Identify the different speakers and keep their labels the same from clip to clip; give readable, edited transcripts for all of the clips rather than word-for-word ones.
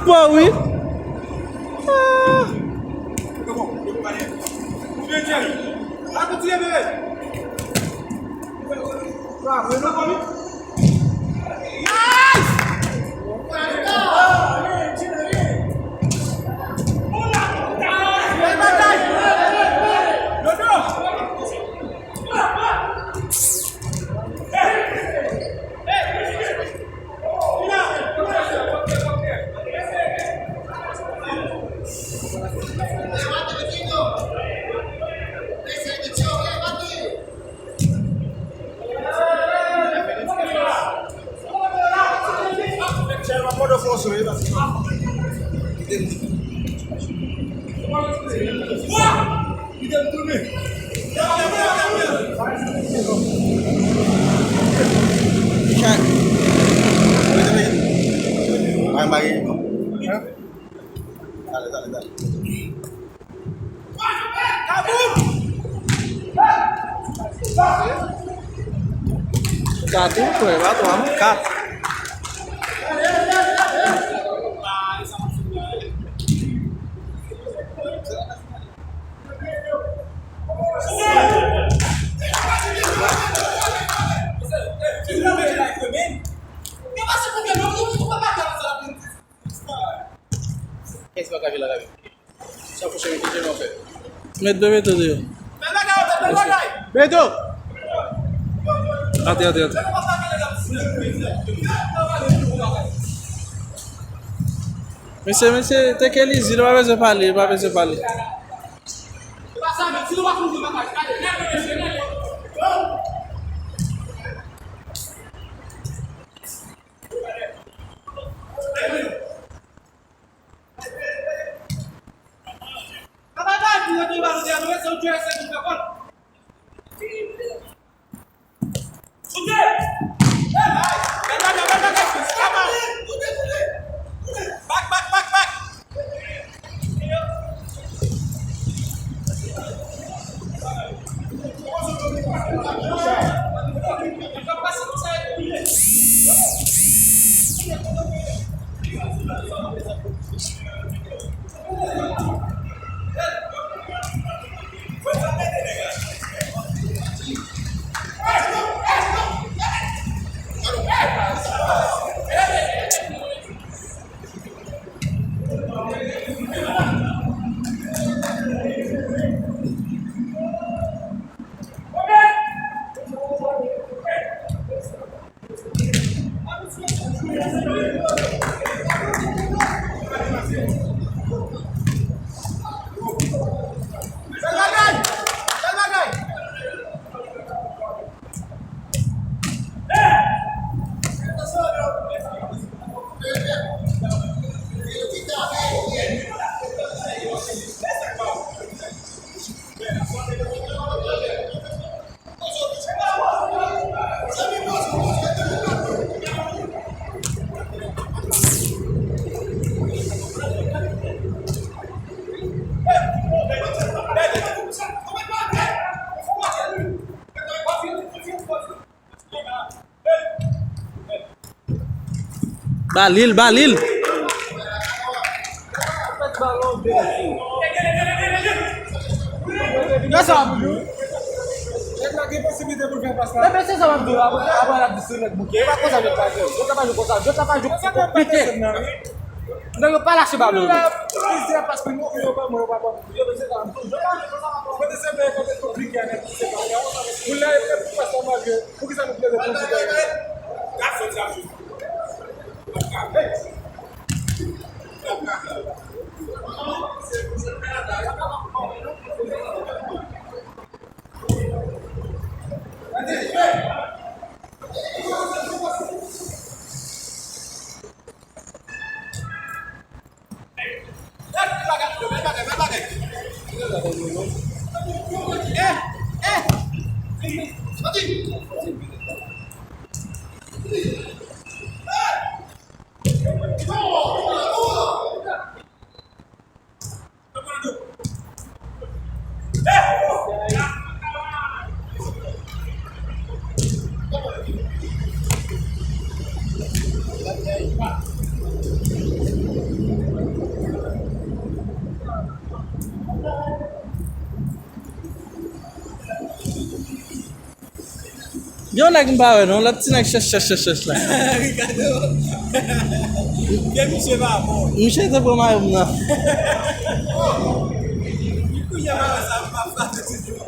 Speaker 1: pas, oui. Satu prueba, tomamos café. Medo dia. Medo. Hati. Monsieur, tem que eles ir, vai ver se fale. Balil.
Speaker 2: Nggak sama dulu. Lagi possibilité pour faire passer. Mais c'est ça va dulu. Apa la disuruh bukit. Apa ça veut pas dire. Jota pas compliqué. Nggak pala si balu. Ici parce que nous on pas moi pas. Je veux dire dans tout. Quand c'est bien quand c'est compliqué né. C'est pas grave. Vous l'avez pas ça mal que. Pour que ça nous plaise de compliqué.
Speaker 1: Yo nèg mba wè non, la ti nèg cherche là.
Speaker 2: Ricardo. Bien monsieur va bon.
Speaker 1: Michel te pour ma nan.
Speaker 2: Du coup, il y a pas ça pas pas toujours.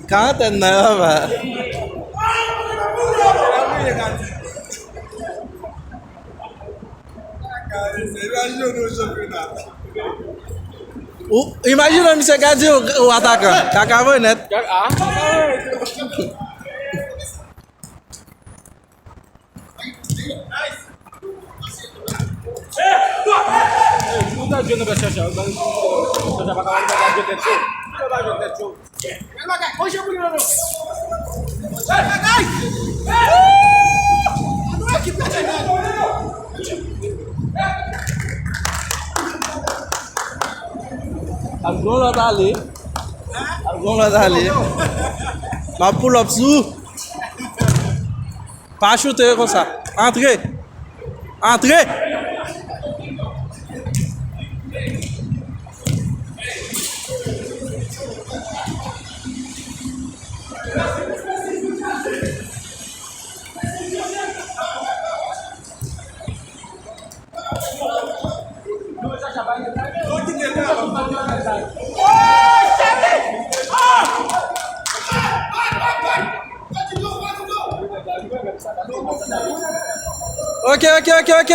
Speaker 1: Quarantaine là va. Ou imagine monsieur Gadi ou attaquant. Kaka net.
Speaker 2: Ah. Muita gente vai chercher. Você já vai acabar de pegar de teto. Você vai jogar teto. Vai, hoje eu vou jogar. Vai! Não é que tá chegando.
Speaker 1: Algon là d'aller. Algon là d'aller. Ma pull up sous. Pas shooter comme ça. Entrez. Entrez. Ok.